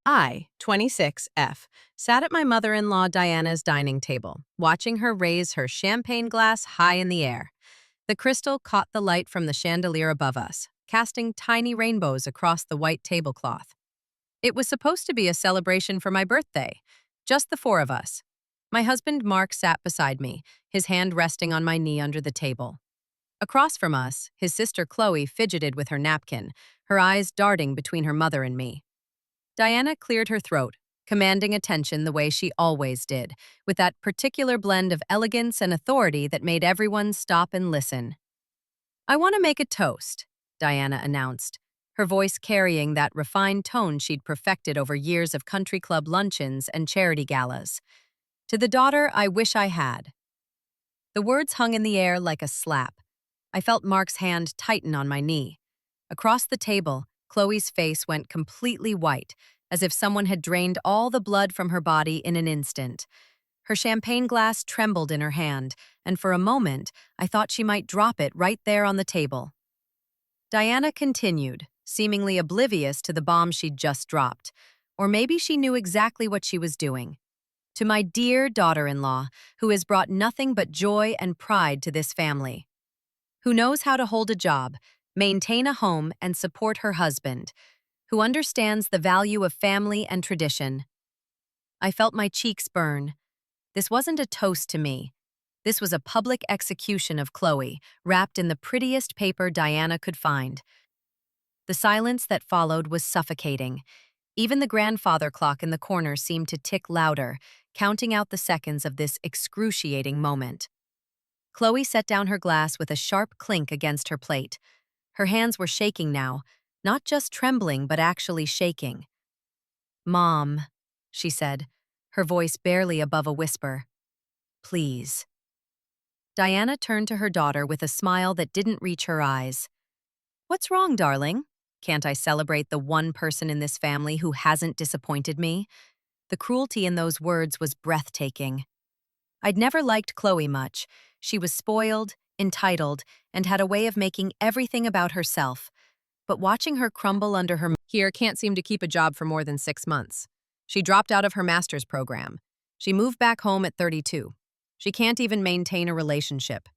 I, 26F, sat at my mother-in-law Diana's dining table, watching her raise her champagne glass high in the air. The crystal caught the light from the chandelier above us, casting tiny rainbows across the white tablecloth. It was supposed to be a celebration for my birthday, just the four of us. My husband Mark sat beside me, his hand resting on my knee under the table. Across from us, his sister Chloe fidgeted with her napkin, her eyes darting between her mother and me. Diana cleared her throat, commanding attention the way she always did, with that particular blend of elegance and authority that made everyone stop and listen. "I want to make a toast," Diana announced, her voice carrying that refined tone she'd perfected over years of country club luncheons and charity galas. "To the daughter I wish I had." The words hung in the air like a slap. I felt Mark's hand tighten on my knee. Across the table, Chloe's face went completely white, as if someone had drained all the blood from her body in an instant. Her champagne glass trembled in her hand, and for a moment, I thought she might drop it right there on the table. Diana continued, seemingly oblivious to the bomb she'd just dropped. Or maybe she knew exactly what she was doing. "To my dear daughter-in-law, who has brought nothing but joy and pride to this family. Who knows how to hold a job, maintain a home, and support her husband. Who understands the value of family and tradition." I felt my cheeks burn. This wasn't a toast to me. This was a public execution of Chloe, wrapped in the prettiest paper Diana could find. The silence that followed was suffocating. Even the grandfather clock in the corner seemed to tick louder, counting out the seconds of this excruciating moment. Chloe set down her glass with a sharp clink against her plate. Her hands were shaking now, not just trembling but actually shaking. "Mom," she said, her voice barely above a whisper. "Please." Diana turned to her daughter with a smile that didn't reach her eyes. "What's wrong, darling? Can't I celebrate the one person in this family who hasn't disappointed me?" The cruelty in those words was breathtaking. I'd never liked Chloe much. She was spoiled, entitled, and had a way of making everything about herself. But watching her crumble under her here can't seem to keep a job for more than 6 months. She dropped out of her master's program. She moved back home at 32. She can't even maintain a relationship.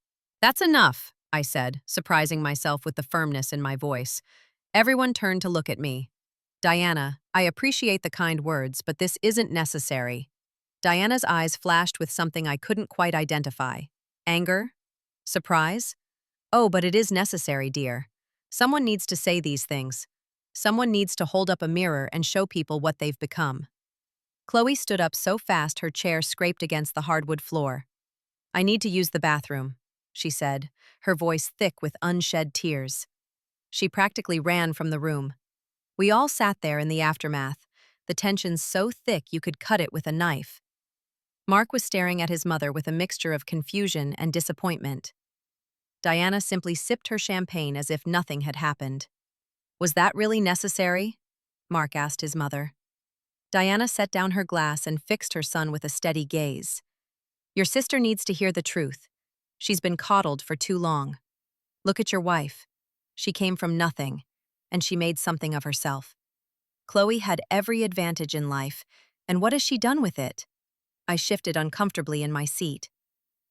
"That's enough," I said, surprising myself with the firmness in my voice. Everyone turned to look at me. "Diana, I appreciate the kind words, but this isn't necessary." Diana's eyes flashed with something I couldn't quite identify. Anger? Surprise? "Oh, but it is necessary, dear. Someone needs to say these things. Someone needs to hold up a mirror and show people what they've become." Chloe stood up so fast her chair scraped against the hardwood floor. "I need to use the bathroom," she said, her voice thick with unshed tears. She practically ran from the room. We all sat there in the aftermath, the tension so thick you could cut it with a knife. Mark was staring at his mother with a mixture of confusion and disappointment. Diana simply sipped her champagne as if nothing had happened. "Was that really necessary?" Mark asked his mother. Diana set down her glass and fixed her son with a steady gaze. "Your sister needs to hear the truth. She's been coddled for too long. Look at your wife. She came from nothing, and she made something of herself. Chloe had every advantage in life, and what has she done with it?" I shifted uncomfortably in my seat.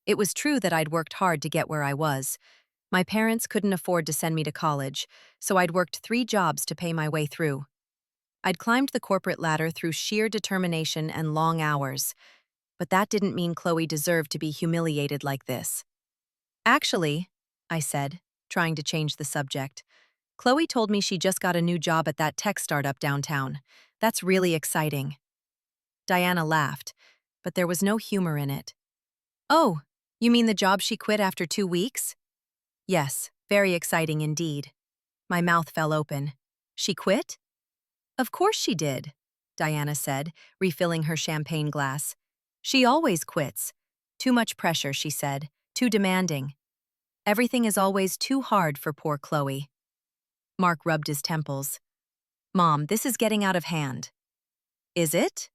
It was true that I'd worked hard to get where I was. My parents couldn't afford to send me to college, so I'd worked 3 jobs to pay my way through. I'd climbed the corporate ladder through sheer determination and long hours. But that didn't mean Chloe deserved to be humiliated like this. "Actually," I said, trying to change the subject, "Chloe told me she just got a new job at that tech startup downtown. That's really exciting." Diana laughed, but there was no humor in it. "Oh, you mean the job she quit after 2 weeks?" "Yes, very exciting indeed." My mouth fell open. "She quit?" "Of course she did," Diana said, refilling her champagne glass. "She always quits. Too much pressure," she said, "too demanding. Everything is always too hard for poor Chloe." Mark rubbed his temples. "Mom, this is getting out of hand." "Is it?"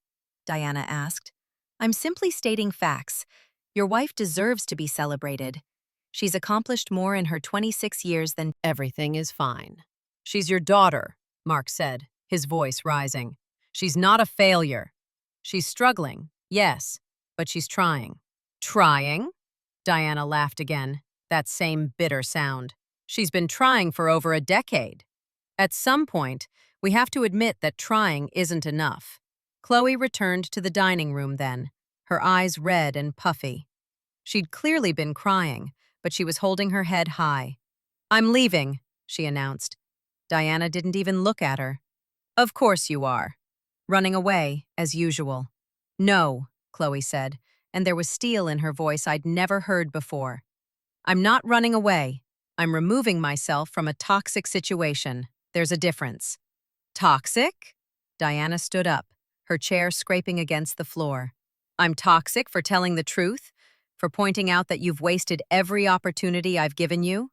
Diana asked. "I'm simply stating facts. Your wife deserves to be celebrated. She's accomplished more in her 26 years than—" "Everything is fine. She's your daughter," Mark said, his voice rising. She's not a failure. She's struggling, yes, but she's trying. Trying? Diana laughed again, that same bitter sound. She's been trying for over a decade. At some point, we have to admit that trying isn't enough. Chloe returned to the dining room then, her eyes red and puffy. She'd clearly been crying, but she was holding her head high. "I'm leaving," she announced. Diana didn't even look at her. "Of course you are." Running away, as usual. "No," Chloe said, and there was steel in her voice I'd never heard before. "I'm not running away. I'm removing myself from a toxic situation. There's a difference." "Toxic?" Diana stood up, her chair scraping against the floor. "I'm toxic for telling the truth? For pointing out that you've wasted every opportunity I've given you?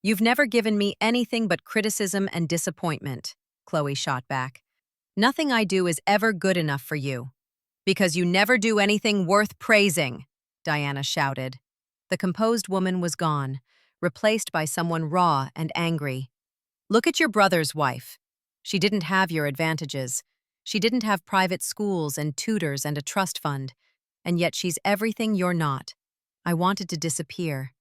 You've never given me anything but criticism and disappointment," Chloe shot back. "Nothing I do is ever good enough for you. Because you never do anything worth praising," Diana shouted. The composed woman was gone, replaced by someone raw and angry. "Look at your brother's wife. She didn't have your advantages. She didn't have private schools and tutors and a trust fund. And yet she's everything you're not." I wanted to disappear.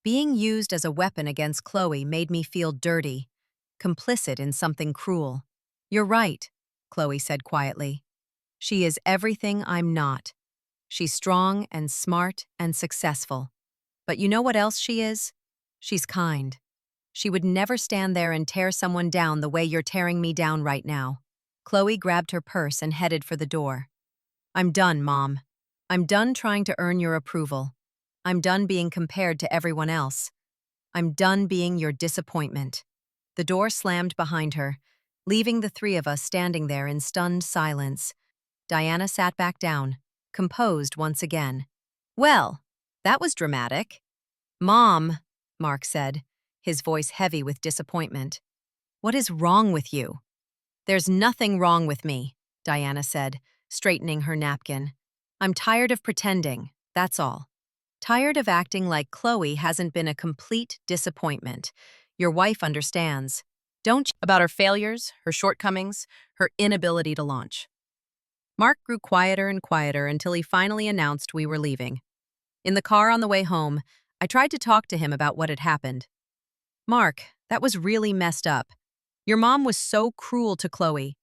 Being used as a weapon against Chloe made me feel dirty, complicit in something cruel. "You're right," Chloe said quietly. "She is everything I'm not. She's strong and smart and successful. But you know what else she is? She's kind. She would never stand there and tear someone down the way you're tearing me down right now." Chloe grabbed her purse and headed for the door. "I'm done, Mom. I'm done trying to earn your approval. I'm done being compared to everyone else. I'm done being your disappointment." The door slammed behind her, leaving the three of us standing there in stunned silence. Diana sat back down, composed once again. "Well, that was dramatic." "Mom," Mark said, his voice heavy with disappointment. "What is wrong with you?" "There's nothing wrong with me," Diana said, straightening her napkin. "I'm tired of pretending, that's all. Tired of acting like Chloe hasn't been a complete disappointment. Your wife understands. Don't you? About her failures, her shortcomings, her inability to launch." Mark grew quieter and quieter until he finally announced we were leaving. In the car on the way home, I tried to talk to him about what had happened. "Mark, that was really messed up. Your mom was so cruel to Chloe."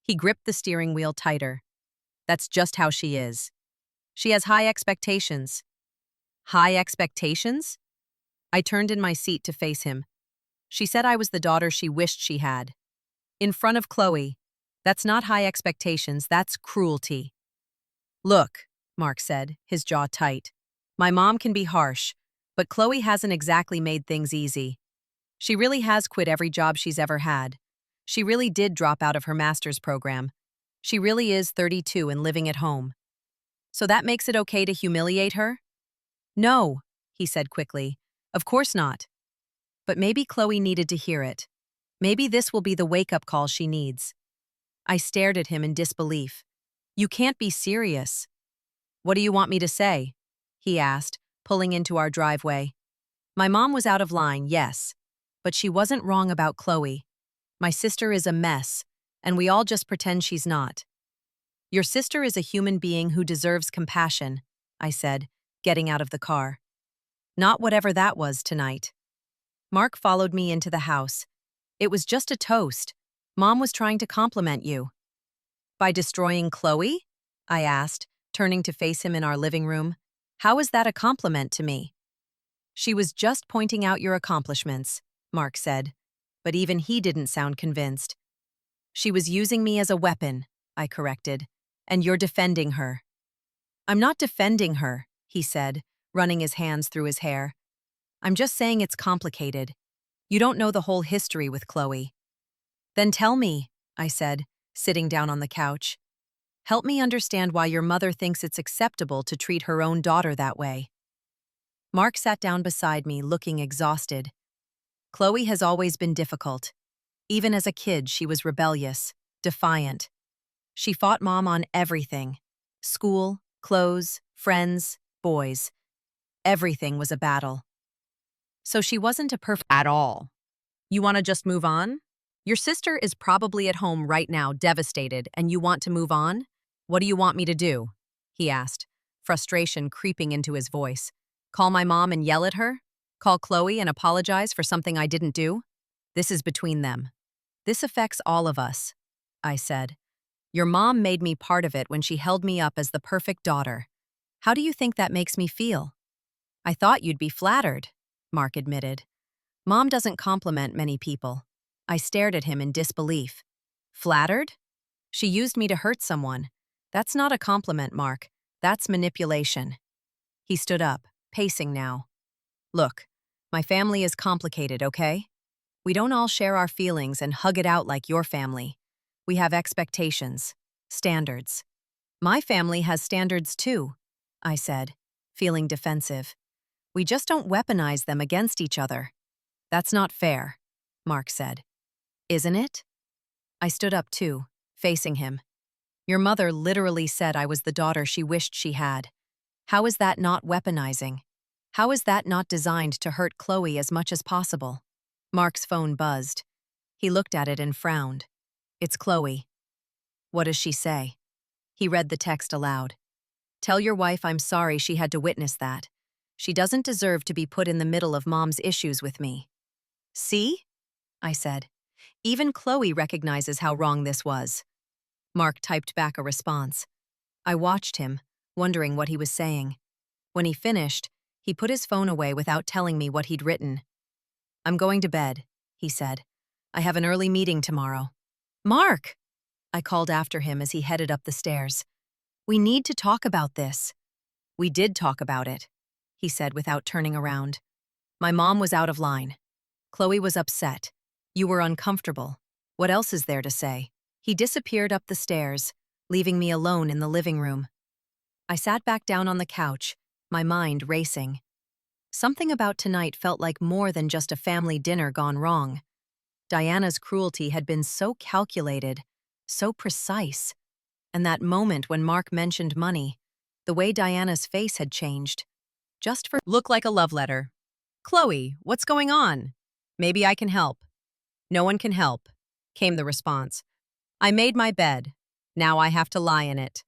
He gripped the steering wheel tighter. "That's just how she is. She has high expectations." "High expectations?" I turned in my seat to face him. "She said I was the daughter she wished she had. In front of Chloe. That's not high expectations, that's cruelty." "Look," Mark said, his jaw tight. "My mom can be harsh, but Chloe hasn't exactly made things easy. She really has quit every job she's ever had. She really did drop out of her master's program. She really is 32 and living at home. So that makes it okay to humiliate her?" "No," he said quickly. "Of course not. But maybe Chloe needed to hear it. Maybe this will be the wake-up call she needs." I stared at him in disbelief. "You can't be serious." "What do you want me to say?" he asked, pulling into our driveway. "My mom was out of line, yes. But she wasn't wrong about Chloe. My sister is a mess, and we all just pretend she's not." "Your sister is a human being who deserves compassion," I said, getting out of the car. "Not whatever that was tonight." Mark followed me into the house. "It was just a toast. Mom was trying to compliment you." "By destroying Chloe?" I asked, turning to face him in our living room. "How is that a compliment to me?" "She was just pointing out your accomplishments," Mark said, but even he didn't sound convinced. "She was using me as a weapon," I corrected, "and you're defending her." "I'm not defending her," he said, running his hands through his hair. "I'm just saying it's complicated. You don't know the whole history with Chloe." "Then tell me," I said, sitting down on the couch. "Help me understand why your mother thinks it's acceptable to treat her own daughter that way." Mark sat down beside me, looking exhausted. "Chloe has always been difficult. Even as a kid, she was rebellious, defiant. She fought Mom on everything. School, clothes, friends, boys. Everything was a battle. So she wasn't a perfect at all. You want to just move on?" Your sister is probably at home right now, devastated, and you want to move on? What do you want me to do? He asked, frustration creeping into his voice. Call my mom and yell at her? Call Chloe and apologize for something I didn't do? This is between them. This affects all of us, I said. Your mom made me part of it when she held me up as the perfect daughter. How do you think that makes me feel? I thought you'd be flattered, Mark admitted. Mom doesn't compliment many people. I stared at him in disbelief. Flattered? She used me to hurt someone. That's not a compliment, Mark. That's manipulation. He stood up, pacing now. Look, my family is complicated, okay? We don't all share our feelings and hug it out like your family. We have expectations, standards. My family has standards too, I said, feeling defensive. We just don't weaponize them against each other. That's not fair, Mark said. Isn't it? I stood up too, facing him. Your mother literally said I was the daughter she wished she had. How is that not weaponizing? How is that not designed to hurt Chloe as much as possible? Mark's phone buzzed. He looked at it and frowned. It's Chloe. What does she say? He read the text aloud. Tell your wife I'm sorry she had to witness that. She doesn't deserve to be put in the middle of Mom's issues with me. See? I said. Even Chloe recognizes how wrong this was. Mark typed back a response. I watched him, wondering what he was saying. When he finished, he put his phone away without telling me what he'd written. I'm going to bed, he said. I have an early meeting tomorrow. Mark! I called after him as he headed up the stairs. We need to talk about this. We did talk about it, he said without turning around. My mom was out of line. Chloe was upset. You were uncomfortable. What else is there to say? He disappeared up the stairs, leaving me alone in the living room. I sat back down on the couch, my mind racing. Something about tonight felt like more than just a family dinner gone wrong. Diana's cruelty had been so calculated, so precise. And that moment when Mark mentioned money, the way Diana's face had changed. Just for look like a love letter. Chloe, what's going on? Maybe I can help. No one can help, came the response. I made my bed. Now I have to lie in it.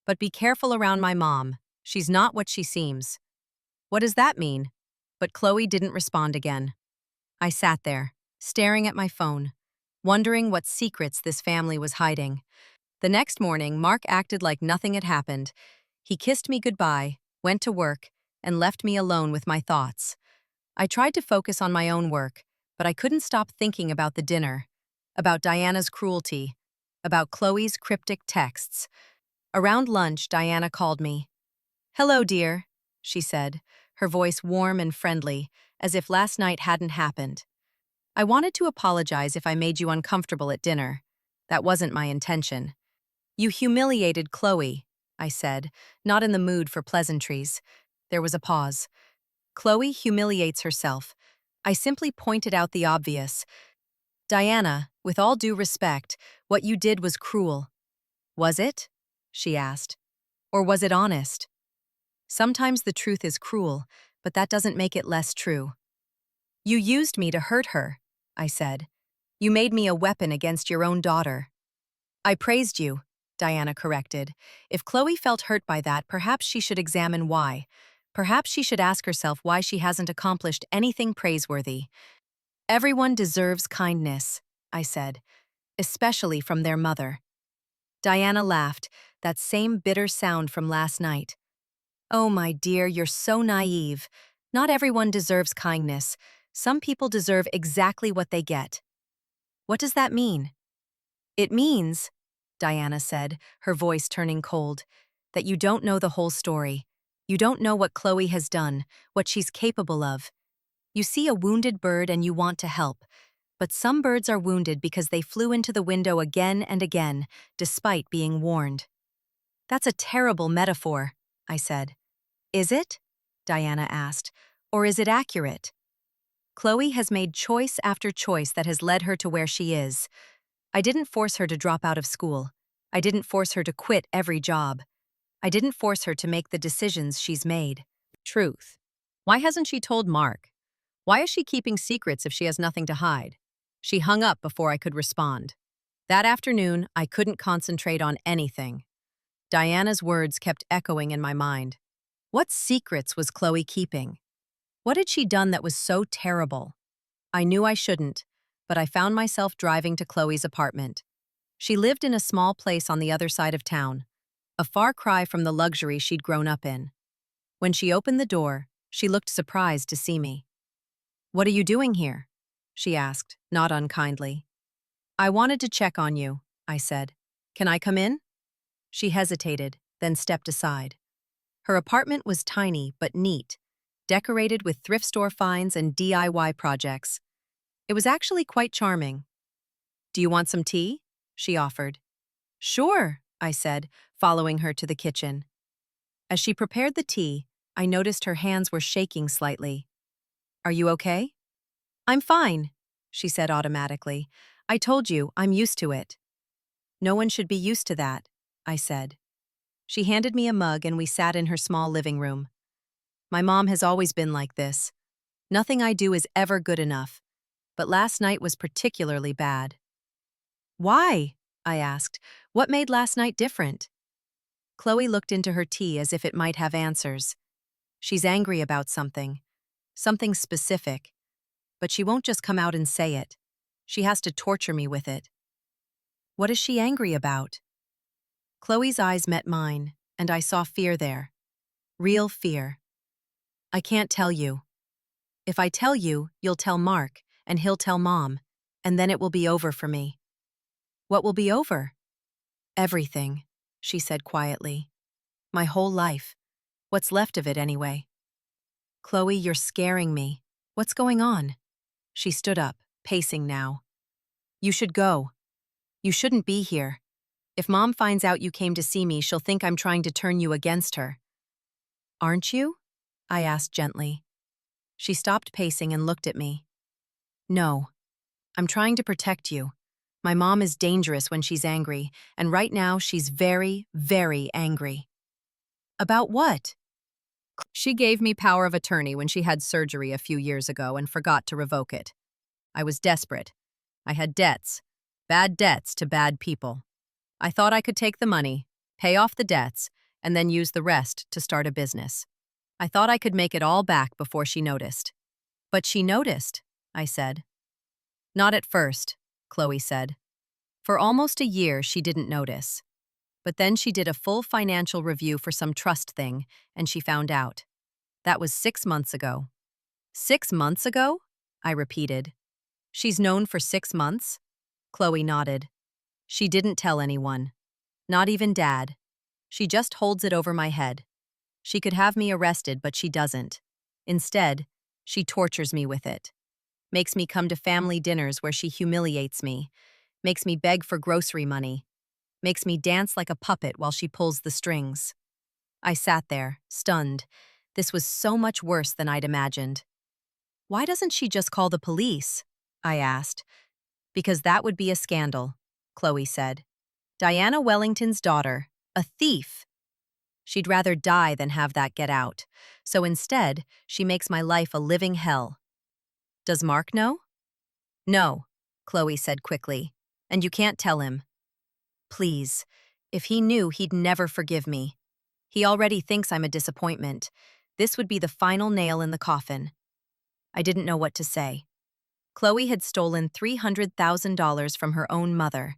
But be careful around my mom. She's not what she seems. What does that mean? But Chloe didn't respond again. I sat there, staring at my phone, wondering what secrets this family was hiding. The next morning, Mark acted like nothing had happened. He kissed me goodbye, went to work, and left me alone with my thoughts. I tried to focus on my own work, but I couldn't stop thinking about the dinner, about Diana's cruelty, about Chloe's cryptic texts. Around lunch, Diana called me. Hello, dear, she said, her voice warm and friendly, as if last night hadn't happened. I wanted to apologize if I made you uncomfortable at dinner. That wasn't my intention. You humiliated Chloe, I said, not in the mood for pleasantries. There was a pause. Chloe humiliates herself. I simply pointed out the obvious. Diana, with all due respect, what you did was cruel. Was it? She asked. Or was it honest? Sometimes the truth is cruel, but that doesn't make it less true. You used me to hurt her, I said. You made me a weapon against your own daughter. I praised you, Diana corrected. If Chloe felt hurt by that, perhaps she should examine why. Perhaps she should ask herself why she hasn't accomplished anything praiseworthy. Everyone deserves kindness, I said, especially from their mother. Diana laughed, that same bitter sound from last night. Oh, my dear, you're so naive. Not everyone deserves kindness. Some people deserve exactly what they get. What does that mean? It means, Diana said, her voice turning cold, that you don't know the whole story. You don't know what Chloe has done, what she's capable of. You see a wounded bird and you want to help, but some birds are wounded because they flew into the window again and again, despite being warned. That's a terrible metaphor, I said. Is it? Diana asked. Or is it accurate? Chloe has made choice after choice that has led her to where she is. I didn't force her to drop out of school. I didn't force her to quit every job. I didn't force her to make the decisions she's made. Truth. Why hasn't she told Mark? Why is she keeping secrets if she has nothing to hide? She hung up before I could respond. That afternoon, I couldn't concentrate on anything. Diana's words kept echoing in my mind. What secrets was Chloe keeping? What had she done that was so terrible? I knew I shouldn't, but I found myself driving to Chloe's apartment. She lived in a small place on the other side of town, a far cry from the luxury she'd grown up in. When she opened the door, she looked surprised to see me. "What are you doing here?" she asked, not unkindly. "I wanted to check on you," I said. "Can I come in?" She hesitated, then stepped aside. Her apartment was tiny but neat, decorated with thrift store finds and DIY projects. It was actually quite charming. "Do you want some tea?" she offered. "Sure," I said, following her to the kitchen. As she prepared the tea, I noticed her hands were shaking slightly. "Are you okay?" "I'm fine," she said automatically. "I told you, I'm used to it." "No one should be used to that," I said. She handed me a mug and we sat in her small living room. "My mom has always been like this. Nothing I do is ever good enough, but last night was particularly bad." "Why?" I asked. "What made last night different?" Chloe looked into her tea as if it might have answers. "She's angry about something specific, but she won't just come out and say it. She has to torture me with it." "What is she angry about?" Chloe's eyes met mine, and I saw fear there. Real fear. "I can't tell you. If I tell you, you'll tell Mark, and he'll tell Mom, and then it will be over for me." "What will be over?" "Everything," she said quietly. "My whole life. What's left of it, anyway." "Chloe, you're scaring me. What's going on?" She stood up, pacing now. "You should go. You shouldn't be here. If Mom finds out you came to see me, she'll think I'm trying to turn you against her." "Aren't you?" I asked gently. She stopped pacing and looked at me. "No. I'm trying to protect you. My mom is dangerous when she's angry, and right now she's very, very angry." "About what?" "She gave me power of attorney when she had surgery a few years ago and forgot to revoke it. I was desperate. I had debts. Bad debts to bad people. I thought I could take the money, pay off the debts, and then use the rest to start a business. I thought I could make it all back before she noticed." "But she noticed," I said. "Not at first," Chloe said. "For almost a year, she didn't notice. But then she did a full financial review for some trust thing, and she found out. That was 6 months ago." "6 months ago?" I repeated. "She's known for 6 months?" Chloe nodded. "She didn't tell anyone. Not even Dad. She just holds it over my head. She could have me arrested, but she doesn't. Instead, she tortures me with it. Makes me come to family dinners where she humiliates me. Makes me beg for grocery money. Makes me dance like a puppet while she pulls the strings." I sat there, stunned. This was so much worse than I'd imagined. "Why doesn't she just call the police?" I asked. "Because that would be a scandal," Chloe said. "Diana Wellington's daughter, a thief. She'd rather die than have that get out. So instead, she makes my life a living hell." "Does Mark know?" "No," Chloe said quickly. "And you can't tell him." "Please. If he knew, he'd never forgive me. He already thinks I'm a disappointment. This would be the final nail in the coffin." I didn't know what to say. Chloe had stolen $300,000 from her own mother.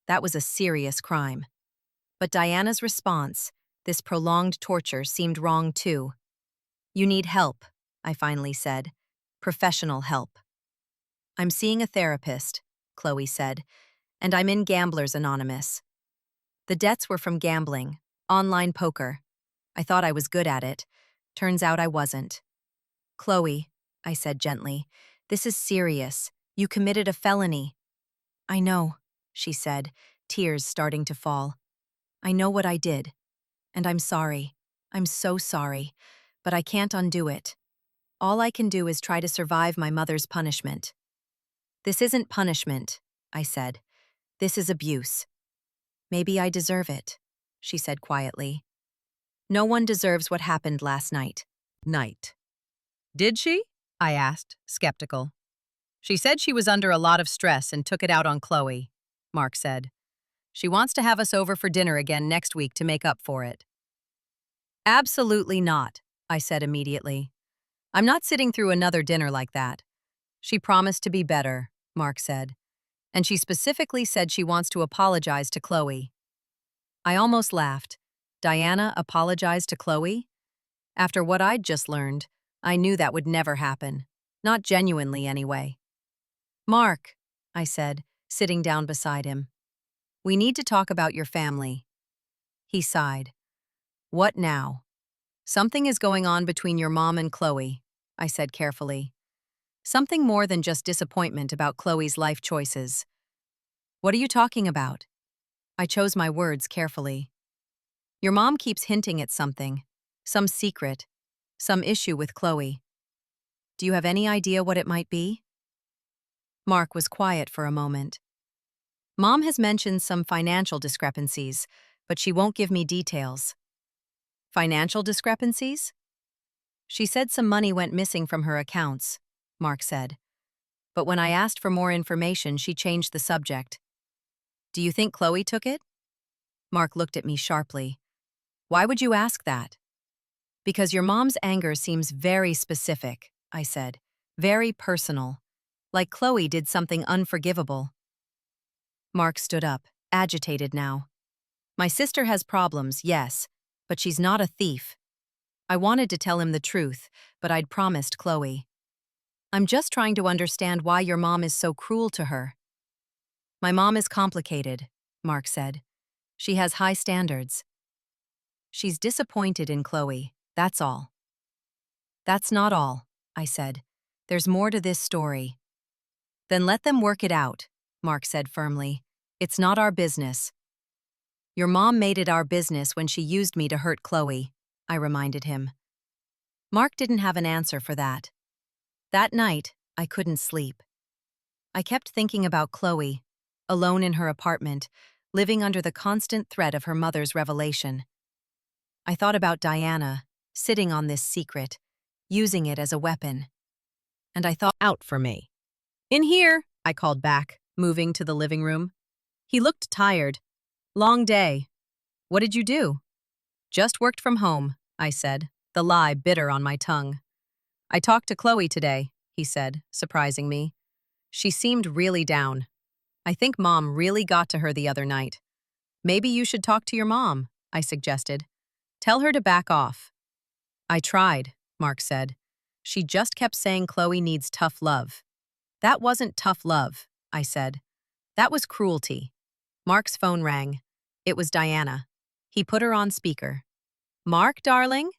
That was a serious crime. But Diana's response, this prolonged torture, seemed wrong too. "You need help," I finally said. "Professional help." "I'm seeing a therapist," Chloe said, "and I'm in Gamblers Anonymous." The debts were from gambling, online poker. I thought I was good at it. Turns out I wasn't. "Chloe," I said gently, "this is serious. You committed a felony." "I know," she said, tears starting to fall. "I know what I did. And I'm sorry. I'm so sorry. But I can't undo it. All I can do is try to survive my mother's punishment." "This isn't punishment," I said. "This is abuse." "Maybe I deserve it," she said quietly. "No one deserves what happened last night." "Night. Did she?" I asked, skeptical. She said she was under a lot of stress and took it out on Chloe, Mark said. She wants to have us over for dinner again next week to make up for it. Absolutely not, I said immediately. I'm not sitting through another dinner like that. She promised to be better, Mark said. And she specifically said she wants to apologize to Chloe. I almost laughed. Diana apologized to Chloe? After what I'd just learned, I knew that would never happen. Not genuinely, anyway. Mark, I said, sitting down beside him. We need to talk about your family. He sighed. What now? Something is going on between your mom and Chloe, I said carefully. Something more than just disappointment about Chloe's life choices. What are you talking about? I chose my words carefully. Your mom keeps hinting at something, some secret, some issue with Chloe. Do you have any idea what it might be? Mark was quiet for a moment. Mom has mentioned some financial discrepancies, but she won't give me details. Financial discrepancies? She said some money went missing from her accounts, Mark said. But when I asked for more information, she changed the subject. Do you think Chloe took it? Mark looked at me sharply. Why would you ask that? Because your mom's anger seems very specific, I said. Very personal. Like Chloe did something unforgivable. Mark stood up, agitated now. My sister has problems, yes, but she's not a thief. I wanted to tell him the truth, but I'd promised Chloe. I'm just trying to understand why your mom is so cruel to her. My mom is complicated, Mark said. She has high standards. She's disappointed in Chloe, that's all. That's not all, I said. There's more to this story. Then let them work it out, Mark said firmly. It's not our business. Your mom made it our business when she used me to hurt Chloe, I reminded him. Mark didn't have an answer for that. That night, I couldn't sleep. I kept thinking about Chloe, alone in her apartment, living under the constant threat of her mother's revelation. I thought about Diana, sitting on this secret, using it as a weapon. And I thought, out for me. In here, I called back, moving to the living room. He looked tired. Long day. What did you do? Just worked from home, I said, the lie bitter on my tongue. I talked to Chloe today, he said, surprising me. She seemed really down. I think Mom really got to her the other night. Maybe you should talk to your mom, I suggested. Tell her to back off. I tried, Mark said. She just kept saying Chloe needs tough love. That wasn't tough love, I said. That was cruelty. Mark's phone rang. It was Diana. He put her on speaker. Mark, darling?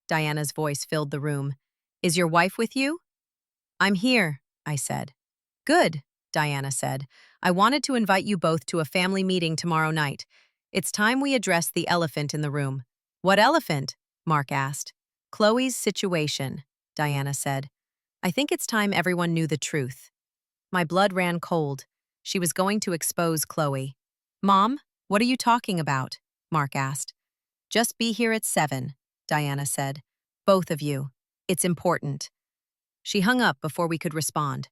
Diana's voice filled the room. Is your wife with you? I'm here, I said. Good, Diana said. I wanted to invite you both to a family meeting tomorrow night. It's time we address the elephant in the room. What elephant? Mark asked. Chloe's situation, Diana said. I think it's time everyone knew the truth. My blood ran cold. She was going to expose Chloe. Mom, what are you talking about? Mark asked. Just be here at 7, Diana said. Both of you. It's important. She hung up before we could respond.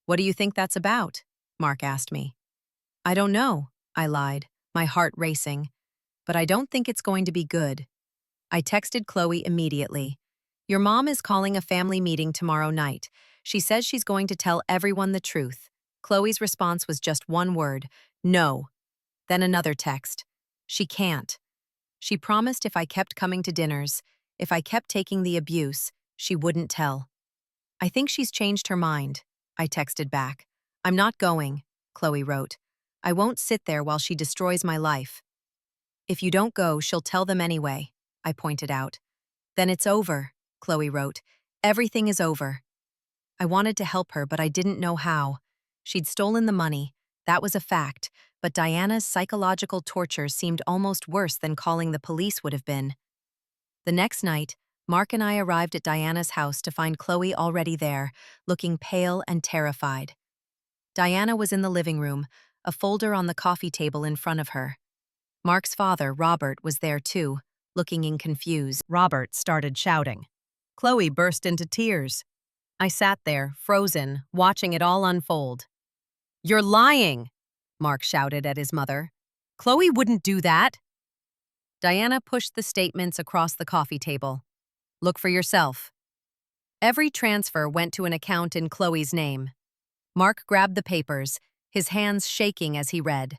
What do you think that's about? Mark asked me. I don't know, I lied, my heart racing. But I don't think it's going to be good. I texted Chloe immediately. Your mom is calling a family meeting tomorrow night. She says she's going to tell everyone the truth. Chloe's response was just one word, no. Then another text. She can't. She promised if I kept coming to dinners, if I kept taking the abuse, she wouldn't tell. I think she's changed her mind, I texted back. I'm not going, Chloe wrote. I won't sit there while she destroys my life. If you don't go, she'll tell them anyway, I pointed out. Then it's over, Chloe wrote. Everything is over. I wanted to help her, but I didn't know how. She'd stolen the money, that was a fact, but Diana's psychological torture seemed almost worse than calling the police would have been. The next night, Mark and I arrived at Diana's house to find Chloe already there, looking pale and terrified. Diana was in the living room, a folder on the coffee table in front of her. Mark's father, Robert, was there too, looking confused. Robert started shouting. Chloe burst into tears. I sat there, frozen, watching it all unfold. "You're lying!" Mark shouted at his mother. "Chloe wouldn't do that." Diana pushed the statements across the coffee table. "Look for yourself." Every transfer went to an account in Chloe's name. Mark grabbed the papers, his hands shaking as he read.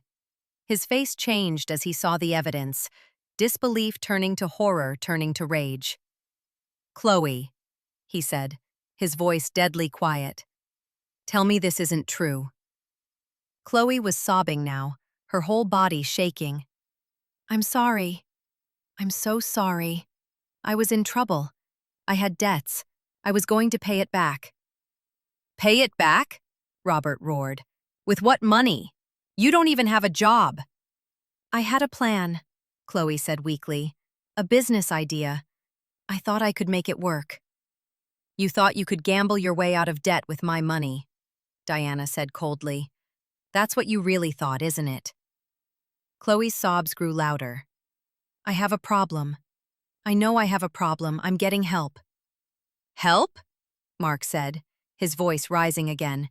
His face changed as he saw the evidence, disbelief turning to horror, turning to rage. "Chloe," he said, his voice deadly quiet. "Tell me this isn't true." Chloe was sobbing now, her whole body shaking. "I'm sorry. I'm so sorry. I was in trouble. I had debts. I was going to pay it back." "Pay it back?" Robert roared. "With what money? You don't even have a job." "I had a plan," Chloe said weakly. "A business idea. I thought I could make it work." "You thought you could gamble your way out of debt with my money," Diana said coldly. "That's what you really thought, isn't it?" Chloe's sobs grew louder. "I have a problem. I know I have a problem. I'm getting help." "Help?" Mark said, his voice rising again.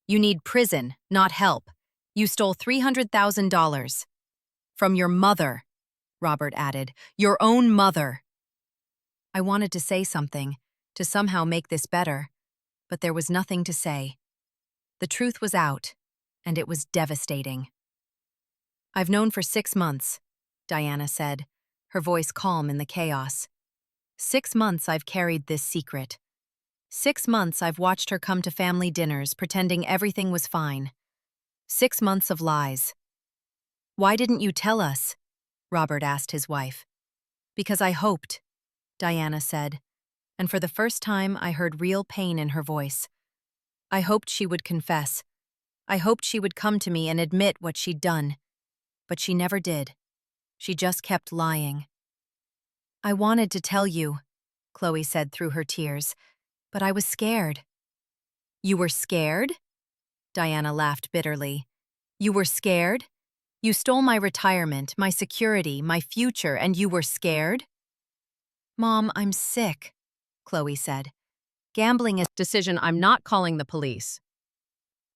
"You need prison, not help. You stole $300,000. From your mother," Robert added. "Your own mother." I wanted to say something, to somehow make this better, but there was nothing to say. The truth was out, and it was devastating. "I've known for 6 months," Diana said, her voice calm in the chaos. 6 months I've carried this secret. 6 months I've watched her come to family dinners pretending everything was fine. 6 months of lies. "Why didn't you tell us?" Robert asked his wife. "Because I hoped," Diana said, and for the first time I heard real pain in her voice. "I hoped she would confess. I hoped she would come to me and admit what she'd done. But she never did. She just kept lying." "I wanted to tell you," Chloe said through her tears, "but I was scared." "You were scared?" Diana laughed bitterly. "You were scared? You stole my retirement, my security, my future, and you were scared?" "Mom, I'm sick," Chloe said. "Gambling is a decision. I'm not calling the police."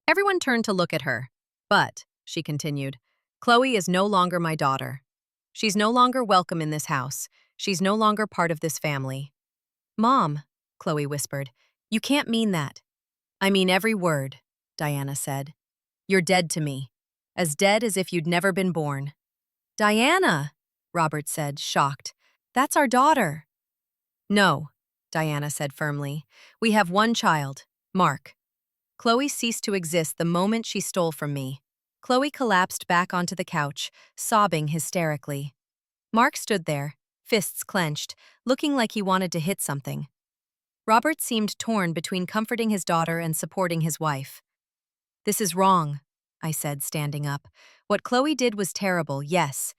Everyone turned to look at her. "But," she continued, "Chloe is no longer my daughter. She's no longer welcome in this house. She's no longer part of this family." "Mom," Chloe whispered, "you can't mean that." "I mean every word," Diana said. "You're dead to me. As dead as if you'd never been born." "Diana," Robert said, shocked. "That's our daughter." "No," Diana said firmly. "We have one child, Mark. Chloe ceased to exist the moment she stole from me." Chloe collapsed back onto the couch, sobbing hysterically. Mark stood there, fists clenched, looking like he wanted to hit something. Robert seemed torn between comforting his daughter and supporting his wife. "This is wrong," I said, standing up. "What Chloe did was terrible, yes,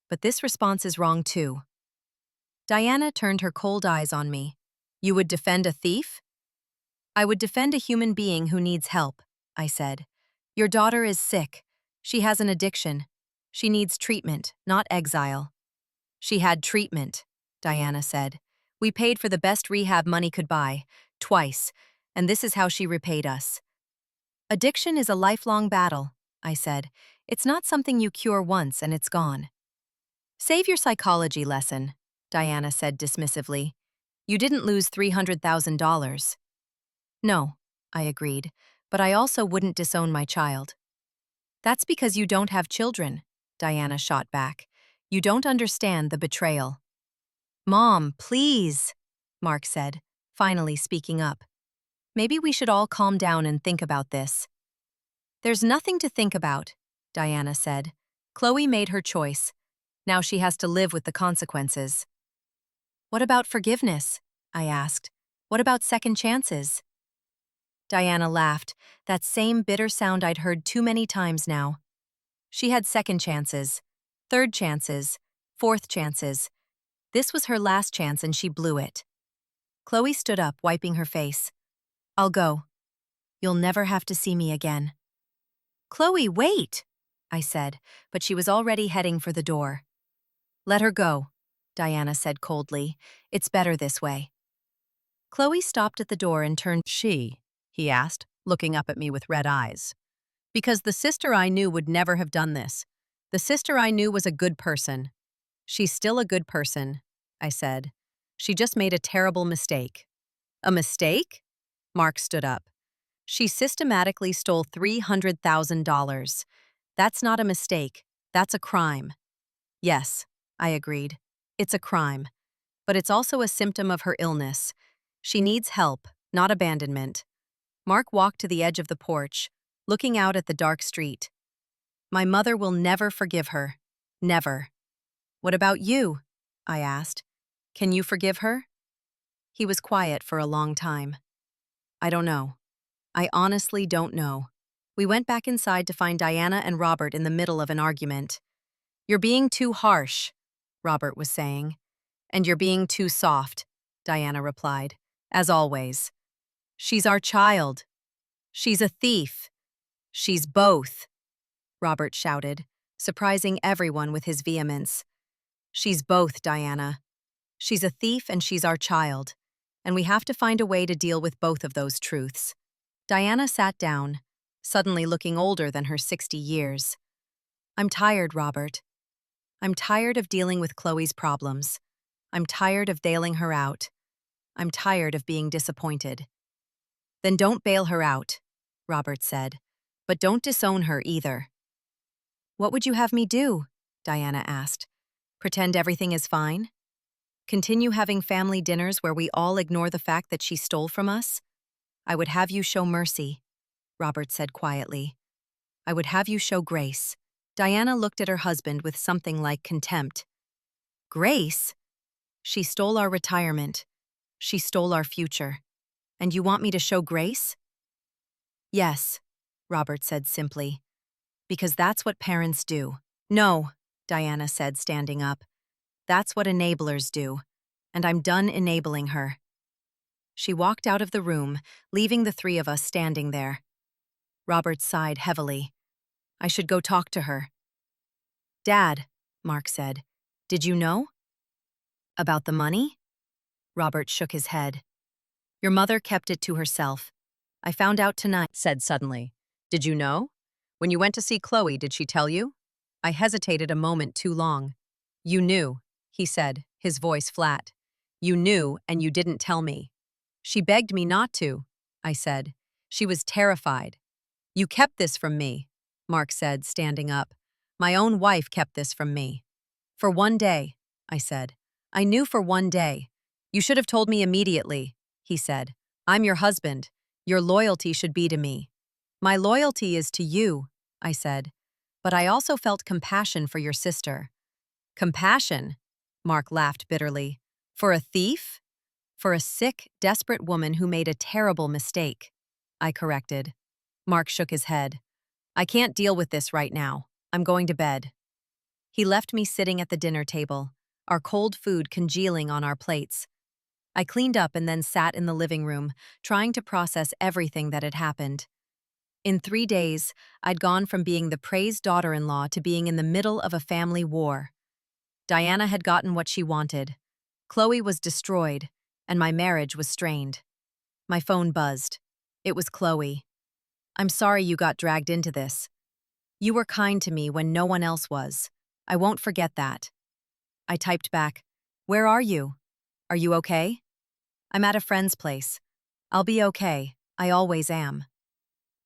but this response is wrong too." Diana turned her cold eyes on me. "You would defend a thief?" "I would defend a human being who needs help," I said. "Your daughter is sick. She has an addiction. She needs treatment, not exile." "She had treatment," Diana said. "We paid for the best rehab money could buy, twice, and this is how she repaid us." "Addiction is a lifelong battle," I said. "It's not something you cure once and it's gone." "Save your psychology lesson," Diana said dismissively. "You didn't lose $300,000. "No," I agreed, "but I also wouldn't disown my child." "That's because you don't have children," Diana shot back. "You don't understand the betrayal." "Mom, please," Mark said, finally speaking up. "Maybe we should all calm down and think about this." "There's nothing to think about," Diana said. "Chloe made her choice. Now she has to live with the consequences." "What about forgiveness?" I asked. "What about second chances?" Diana laughed, that same bitter sound I'd heard too many times now. She had second chances, third chances, fourth chances. This was her last chance and she blew it. Chloe stood up, wiping her face. "I'll go. You'll never have to see me again." "Chloe, wait," I said, but she was already heading for the door. "Let her go," Diana said coldly. "It's better this way." Chloe stopped at the door and turned. She, he asked, looking up at me with red eyes. Because the sister I knew would never have done this. The sister I knew was a good person. She's still a good person, I said. She just made a terrible mistake. A mistake? Mark stood up. She systematically stole $300,000. That's not a mistake. That's a crime. Yes, I agreed. It's a crime. But it's also a symptom of her illness. She needs help, not abandonment. Mark walked to the edge of the porch, looking out at the dark street. My mother will never forgive her. Never. What about you? I asked. Can you forgive her? He was quiet for a long time. I don't know. I honestly don't know. We went back inside to find Diana and Robert in the middle of an argument. You're being too harsh, Robert was saying. And you're being too soft, Diana replied, as always. She's our child. She's a thief. She's both, Robert shouted, surprising everyone with his vehemence. She's both, Diana. She's a thief and she's our child, and we have to find a way to deal with both of those truths. Diana sat down, suddenly looking older than her 60 years. I'm tired, Robert. I'm tired of dealing with Chloe's problems. I'm tired of bailing her out. I'm tired of being disappointed. Then don't bail her out, Robert said, but don't disown her either. What would you have me do? Diana asked. Pretend everything is fine? Continue having family dinners where we all ignore the fact that she stole from us? I would have you show mercy, Robert said quietly. I would have you show grace. Diana looked at her husband with something like contempt. Grace? She stole our retirement. She stole our future. And you want me to show grace? Yes, Robert said simply. Because that's what parents do. No, Diana said, standing up. That's what enablers do. And I'm done enabling her. She walked out of the room, leaving the three of us standing there. Robert sighed heavily. I should go talk to her. Dad, Mark said, did you know? About the money? Robert shook his head. Your mother kept it to herself. I found out tonight, said suddenly. Did you know? When you went to see Chloe, did she tell you? I hesitated a moment too long. You knew, he said, his voice flat. You knew, and you didn't tell me. She begged me not to, I said. She was terrified. You kept this from me, Mark said, standing up. My own wife kept this from me. For one day, I said. I knew for one day. You should have told me immediately, he said. I'm your husband. Your loyalty should be to me. My loyalty is to you, I said. But I also felt compassion for your sister. Compassion? Mark laughed bitterly. For a thief? For a sick, desperate woman who made a terrible mistake, I corrected. Mark shook his head. I can't deal with this right now. I'm going to bed. He left me sitting at the dinner table, our cold food congealing on our plates. I cleaned up and then sat in the living room, trying to process everything that had happened. In 3 days, I'd gone from being the praised daughter-in-law to being in the middle of a family war. Diana had gotten what she wanted. Chloe was destroyed, and my marriage was strained. My phone buzzed. It was Chloe. I'm sorry you got dragged into this. You were kind to me when no one else was. I won't forget that. I typed back, Where are you? Are you okay? I'm at a friend's place. I'll be okay. I always am.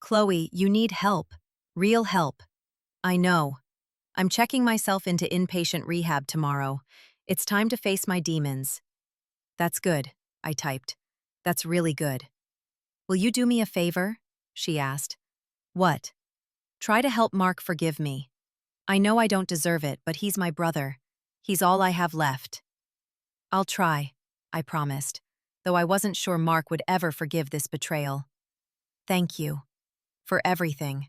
Chloe, you need help. Real help. I know. I'm checking myself into inpatient rehab tomorrow. It's time to face my demons. That's good, I typed. That's really good. Will you do me a favor? She asked. What? Try to help Mark forgive me. I know I don't deserve it, but he's my brother. He's all I have left. I'll try, I promised, though I wasn't sure Mark would ever forgive this betrayal. Thank you. For everything.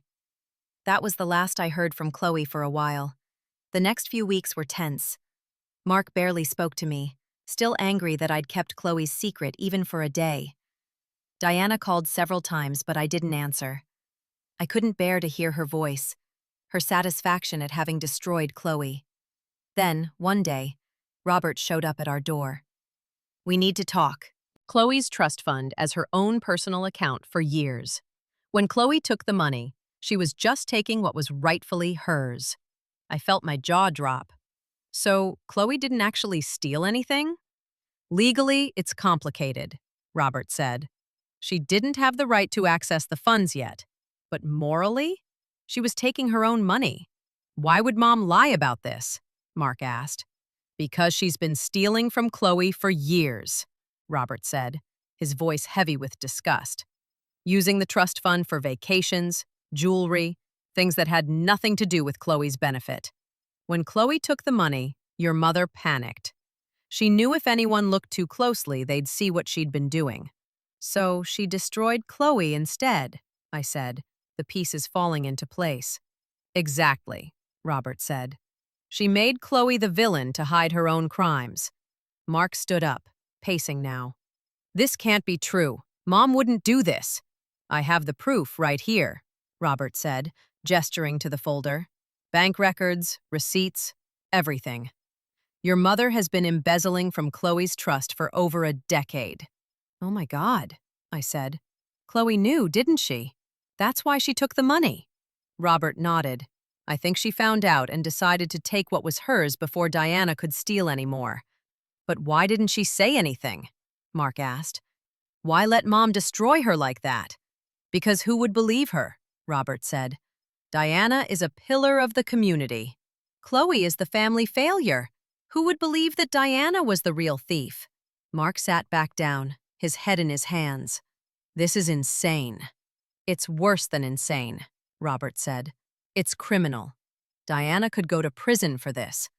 That was the last I heard from Chloe for a while. The next few weeks were tense. Mark barely spoke to me, still angry that I'd kept Chloe's secret even for a day. Diana called several times, but I didn't answer. I couldn't bear to hear her voice, her satisfaction at having destroyed Chloe. Then, one day, Robert showed up at our door. We need to talk, Chloe's trust fund as her own personal account for years. When Chloe took the money, she was just taking what was rightfully hers. I felt my jaw drop. So, Chloe didn't actually steal anything? Legally, it's complicated, Robert said. She didn't have the right to access the funds yet. But morally? She was taking her own money. Why would Mom lie about this? Mark asked. Because she's been stealing from Chloe for years, Robert said, his voice heavy with disgust. Using the trust fund for vacations, jewelry, things that had nothing to do with Chloe's benefit. When Chloe took the money, your mother panicked. She knew if anyone looked too closely, they'd see what she'd been doing. So she destroyed Chloe instead, I said, the pieces falling into place. Exactly, Robert said. She made Chloe the villain to hide her own crimes. Mark stood up, pacing now. This can't be true. Mom wouldn't do this. I have the proof right here, Robert said, gesturing to the folder. Bank records, receipts, everything. Your mother has been embezzling from Chloe's trust for over a decade. Oh my God, I said. Chloe knew, didn't she? That's why she took the money. Robert nodded. I think she found out and decided to take what was hers before Diana could steal any more. But why didn't she say anything? Mark asked. Why let Mom destroy her like that? Because who would believe her? Robert said. Diana is a pillar of the community. Chloe is the family failure. Who would believe that Diana was the real thief? Mark sat back down, his head in his hands. This is insane. It's worse than insane, Robert said. It's criminal. Diana could go to prison for this.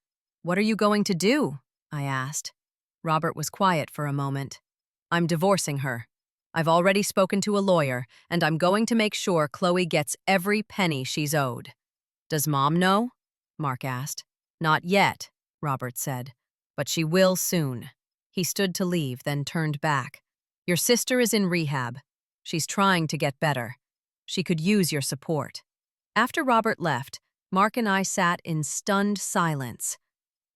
What are you going to do? I asked. Robert was quiet for a moment. I'm divorcing her. I've already spoken to a lawyer, and I'm going to make sure Chloe gets every penny she's owed. Does Mom know? Mark asked. Not yet, Robert said, but she will soon. He stood to leave, then turned back. Your sister is in rehab. She's trying to get better. She could use your support. After Robert left, Mark and I sat in stunned silence.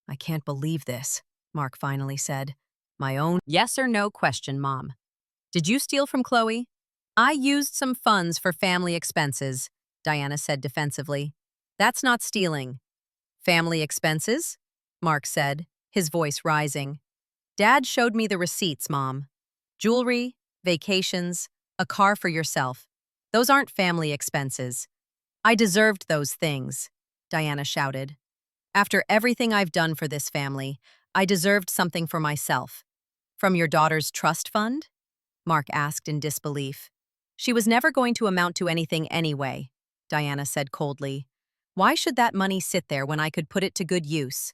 I can't believe this, Mark finally said. My own yes or no question, Mom. Did you steal from Chloe? I used some funds for family expenses, Diana said defensively. That's not stealing. Family expenses? Mark said, his voice rising. Dad showed me the receipts, Mom. Jewelry, vacations, a car for yourself. Those aren't family expenses. I deserved those things, Diana shouted. After everything I've done for this family, I deserved something for myself. From your daughter's trust fund? Mark asked in disbelief. She was never going to amount to anything anyway, Diana said coldly. Why should that money sit there when I could put it to good use?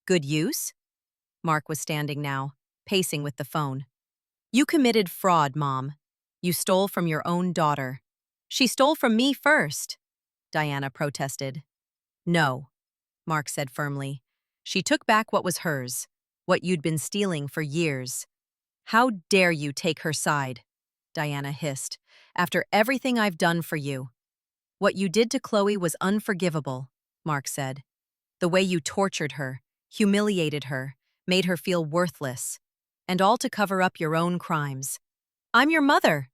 Good use? Mark was standing now, pacing with the phone. You committed fraud, Mom. You stole from your own daughter. She stole from me first, Diana protested. No, Mark said firmly. She took back what was hers, what you'd been stealing for years. How dare you take her side? Diana hissed. After everything I've done for you. What you did to Chloe was unforgivable, Mark said. The way you tortured her, humiliated her, made her feel worthless, and all to cover up your own crimes. I'm your mother,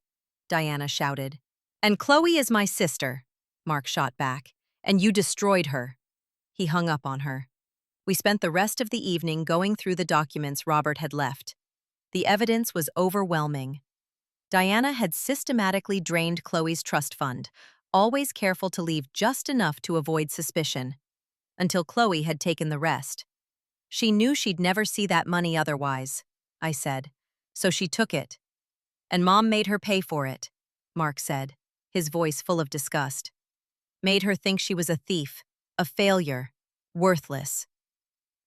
Diana shouted. And Chloe is my sister, Mark shot back, and you destroyed her. He hung up on her. We spent the rest of the evening going through the documents Robert had left. The evidence was overwhelming. Diana had systematically drained Chloe's trust fund, always careful to leave just enough to avoid suspicion, until Chloe had taken the rest. She knew she'd never see that money otherwise, I said, so she took it. And Mom made her pay for it, Mark said, his voice full of disgust. Made her think she was a thief, a failure, worthless.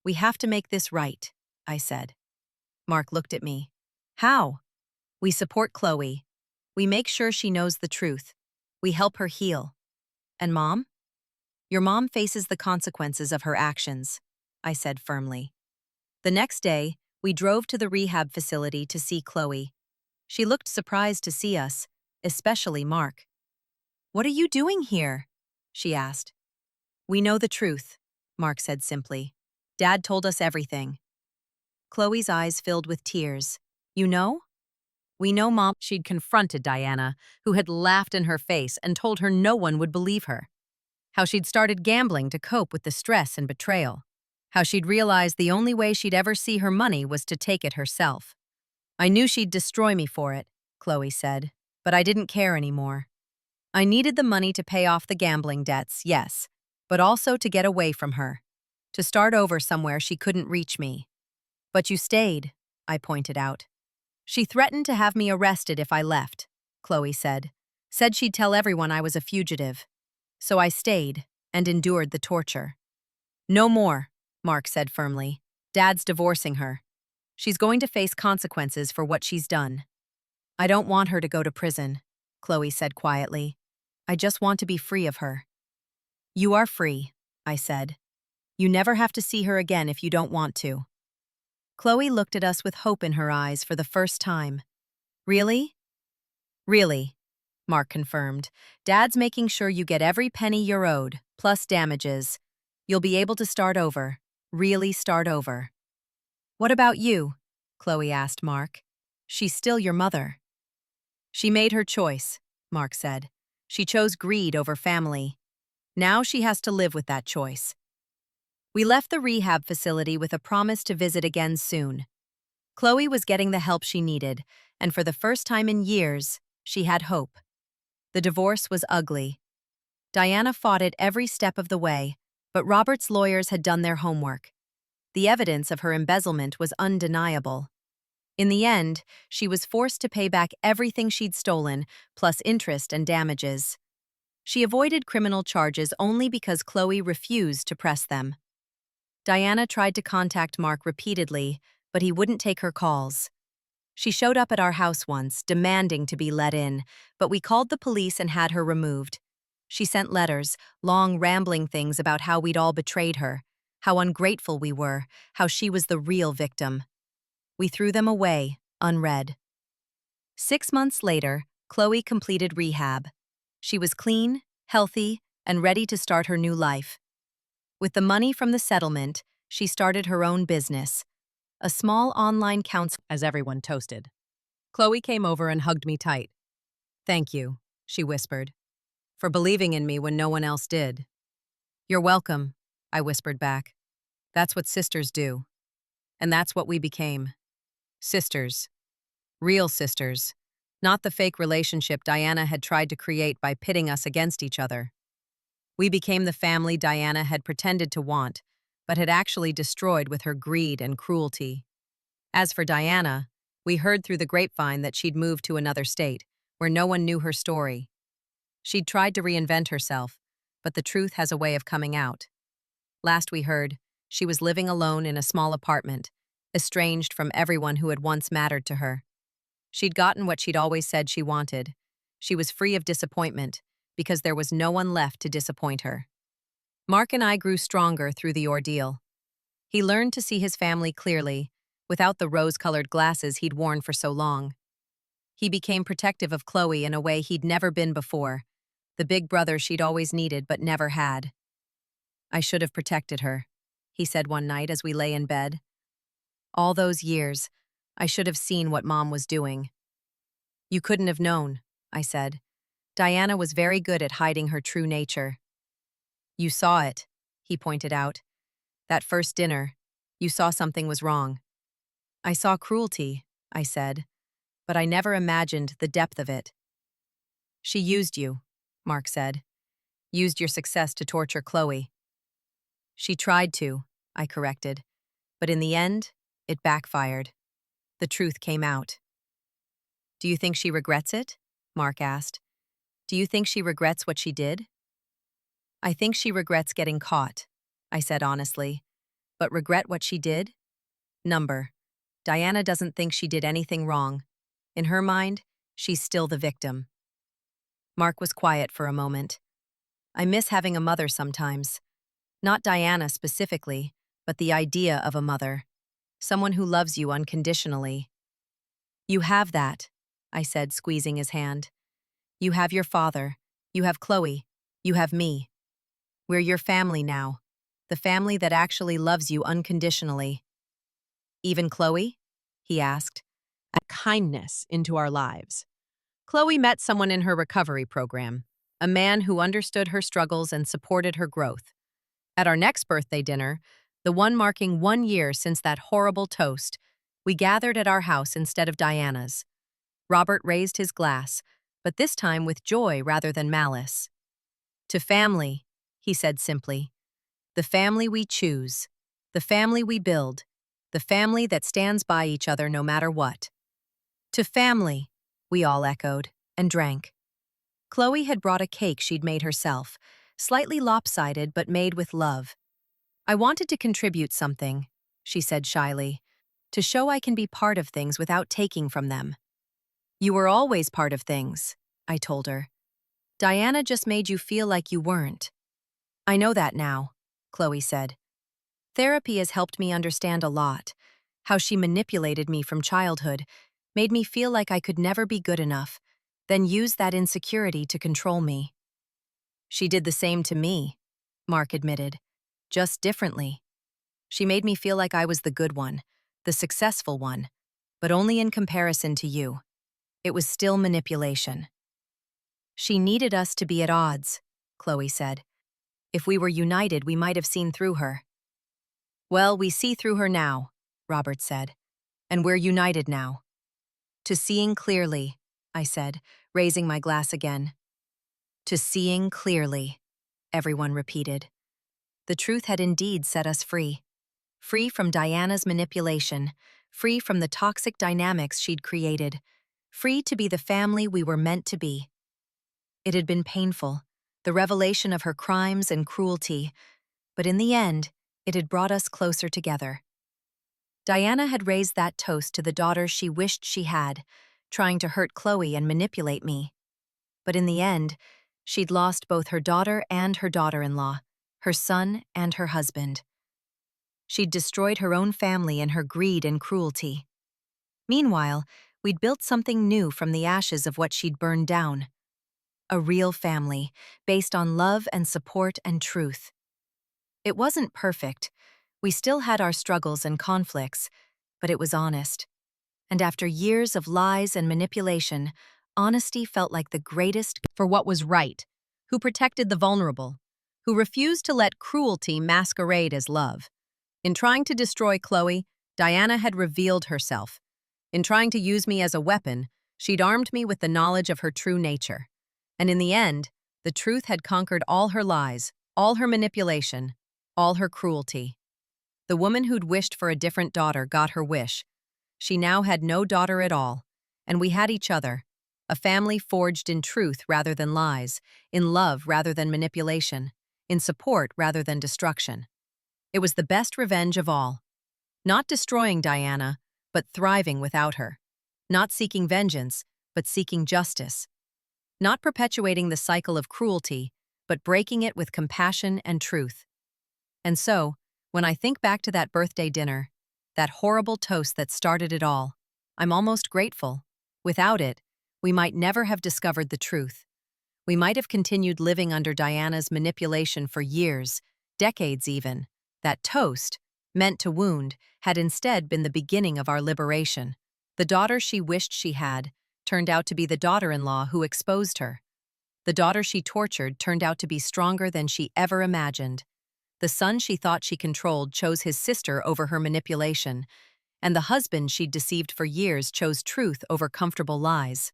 We have to make this right, I said. Mark looked at me. How? We support Chloe. We make sure she knows the truth. We help her heal. And Mom? Your mom faces the consequences of her actions, I said firmly. The next day, we drove to the rehab facility to see Chloe. She looked surprised to see us, especially Mark. What are you doing here? She asked. We know the truth, Mark said simply. Dad told us everything. Chloe's eyes filled with tears. You know? We know Mom. She'd confronted Diana, who had laughed in her face and told her no one would believe her. How she'd started gambling to cope with the stress and betrayal. How she'd realized the only way she'd ever see her money was to take it herself. I knew she'd destroy me for it, Chloe said, but I didn't care anymore. I needed the money to pay off the gambling debts, yes, but also to get away from her, to start over somewhere she couldn't reach me. But you stayed, I pointed out. She threatened to have me arrested if I left, Chloe said. Said she'd tell everyone I was a fugitive. So I stayed and endured the torture. No more, Mark said firmly. Dad's divorcing her. She's going to face consequences for what she's done. I don't want her to go to prison, Chloe said quietly. I just want to be free of her. You are free, I said. You never have to see her again if you don't want to. Chloe looked at us with hope in her eyes for the first time. Really? Really, Mark confirmed. Dad's making sure you get every penny you're owed, plus damages. You'll be able to start over. Really start over. What about you? Chloe asked Mark. She's still your mother. She made her choice, Mark said. She chose greed over family. Now she has to live with that choice. We left the rehab facility with a promise to visit again soon. Chloe was getting the help she needed, and for the first time in years, she had hope. The divorce was ugly. Diana fought it every step of the way, but Robert's lawyers had done their homework. The evidence of her embezzlement was undeniable. In the end, she was forced to pay back everything she'd stolen, plus interest and damages. She avoided criminal charges only because Chloe refused to press them. Diana tried to contact Mark repeatedly, but he wouldn't take her calls. She showed up at our house once, demanding to be let in, but we called the police and had her removed. She sent letters, long rambling things about how we'd all betrayed her, how ungrateful we were, how she was the real victim. We threw them away, unread. 6 months later, Chloe completed rehab. She was clean, healthy, and ready to start her new life. With the money from the settlement, she started her own business, a small online counseling. As everyone toasted. Chloe came over and hugged me tight. Thank you, she whispered, for believing in me when no one else did. You're welcome, I whispered back. That's what sisters do. And that's what we became. Sisters. Real sisters. Not the fake relationship Diana had tried to create by pitting us against each other. We became the family Diana had pretended to want, but had actually destroyed with her greed and cruelty. As for Diana, we heard through the grapevine that she'd moved to another state, where no one knew her story. She'd tried to reinvent herself, but the truth has a way of coming out. Last we heard, she was living alone in a small apartment, estranged from everyone who had once mattered to her. She'd gotten what she'd always said she wanted. She was free of disappointment, because there was no one left to disappoint her. Mark and I grew stronger through the ordeal. He learned to see his family clearly, without the rose-colored glasses he'd worn for so long. He became protective of Chloe in a way he'd never been before, the big brother she'd always needed but never had. I should have protected her, he said one night as we lay in bed. All those years, I should have seen what Mom was doing. You couldn't have known, I said. Diana was very good at hiding her true nature. You saw it, he pointed out. That first dinner, you saw something was wrong. I saw cruelty, I said, but I never imagined the depth of it. She used you, Mark said. Used your success to torture Chloe. She tried to, I corrected, but in the end, it backfired. The truth came out. Do you think she regrets it? Mark asked. Do you think she regrets what she did? I think she regrets getting caught, I said honestly. But regret what she did? Number. Diana doesn't think she did anything wrong. In her mind, she's still the victim. Mark was quiet for a moment. I miss having a mother sometimes. Not Diana specifically, but the idea of a mother. Someone who loves you unconditionally. You have that, I said, squeezing his hand. You have your father. You have Chloe. You have me. We're your family now. The family that actually loves you unconditionally. Even Chloe? He asked. and kindness into our lives. Chloe met someone in her recovery program, a man who understood her struggles and supported her growth. At our next birthday dinner, the one marking 1 year since that horrible toast, we gathered at our house instead of Diana's. Robert raised his glass, but this time with joy rather than malice. To family, he said simply. The family we choose, the family we build, the family that stands by each other no matter what. To family, we all echoed, and drank. Chloe had brought a cake she'd made herself, slightly lopsided but made with love. I wanted to contribute something, she said shyly, to show I can be part of things without taking from them. You were always part of things, I told her. Diana just made you feel like you weren't. I know that now, Chloe said. Therapy has helped me understand a lot, how she manipulated me from childhood, made me feel like I could never be good enough, then used that insecurity to control me. She did the same to me, Mark admitted, just differently. She made me feel like I was the good one, the successful one, but only in comparison to you. It was still manipulation. She needed us to be at odds, Chloe said. If we were united, we might have seen through her. Well, we see through her now, Robert said, and we're united now. To seeing clearly, I said, raising my glass again. To seeing clearly, everyone repeated. The truth had indeed set us free. Free from Diana's manipulation, free from the toxic dynamics she'd created, free to be the family we were meant to be. It had been painful, the revelation of her crimes and cruelty, but in the end, it had brought us closer together. Diana had raised that toast to the daughter she wished she had, trying to hurt Chloe and manipulate me. But in the end, she'd lost both her daughter and her daughter-in-law, her son and her husband. She'd destroyed her own family in her greed and cruelty. Meanwhile, we'd built something new from the ashes of what she'd burned down. A real family, based on love and support and truth. It wasn't perfect. We still had our struggles and conflicts, but it was honest. And after years of lies and manipulation, honesty felt like the greatest for what was right, who protected the vulnerable, who refused to let cruelty masquerade as love. In trying to destroy Chloe, Diana had revealed herself. In trying to use me as a weapon, she'd armed me with the knowledge of her true nature. And in the end, the truth had conquered all her lies, all her manipulation, all her cruelty. The woman who'd wished for a different daughter got her wish. She now had no daughter at all, and we had each other, a family forged in truth rather than lies, in love rather than manipulation, in support rather than destruction. It was the best revenge of all. Not destroying Diana, but thriving without her. Not seeking vengeance, but seeking justice. Not perpetuating the cycle of cruelty, but breaking it with compassion and truth. And so, when I think back to that birthday dinner, that horrible toast that started it all, I'm almost grateful. Without it, we might never have discovered the truth. We might have continued living under Diana's manipulation for years, decades even. That toast, meant to wound, had instead been the beginning of our liberation. The daughter she wished she had turned out to be the daughter-in-law who exposed her. The daughter she tortured turned out to be stronger than she ever imagined. The son she thought she controlled chose his sister over her manipulation, and the husband she'd deceived for years chose truth over comfortable lies.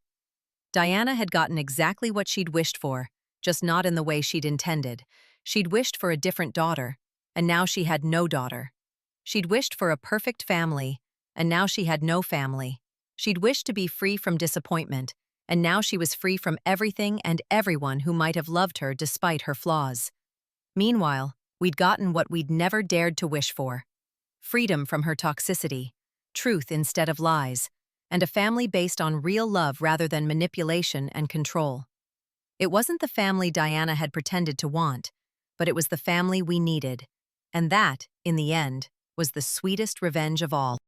Diana had gotten exactly what she'd wished for, just not in the way she'd intended. She'd wished for a different daughter, and now she had no daughter. She'd wished for a perfect family, and now she had no family. She'd wished to be free from disappointment, and now she was free from everything and everyone who might have loved her despite her flaws. Meanwhile, we'd gotten what we'd never dared to wish for. Freedom from her toxicity, truth instead of lies, and a family based on real love rather than manipulation and control. It wasn't the family Diana had pretended to want, but it was the family we needed. And that, in the end, was the sweetest revenge of all.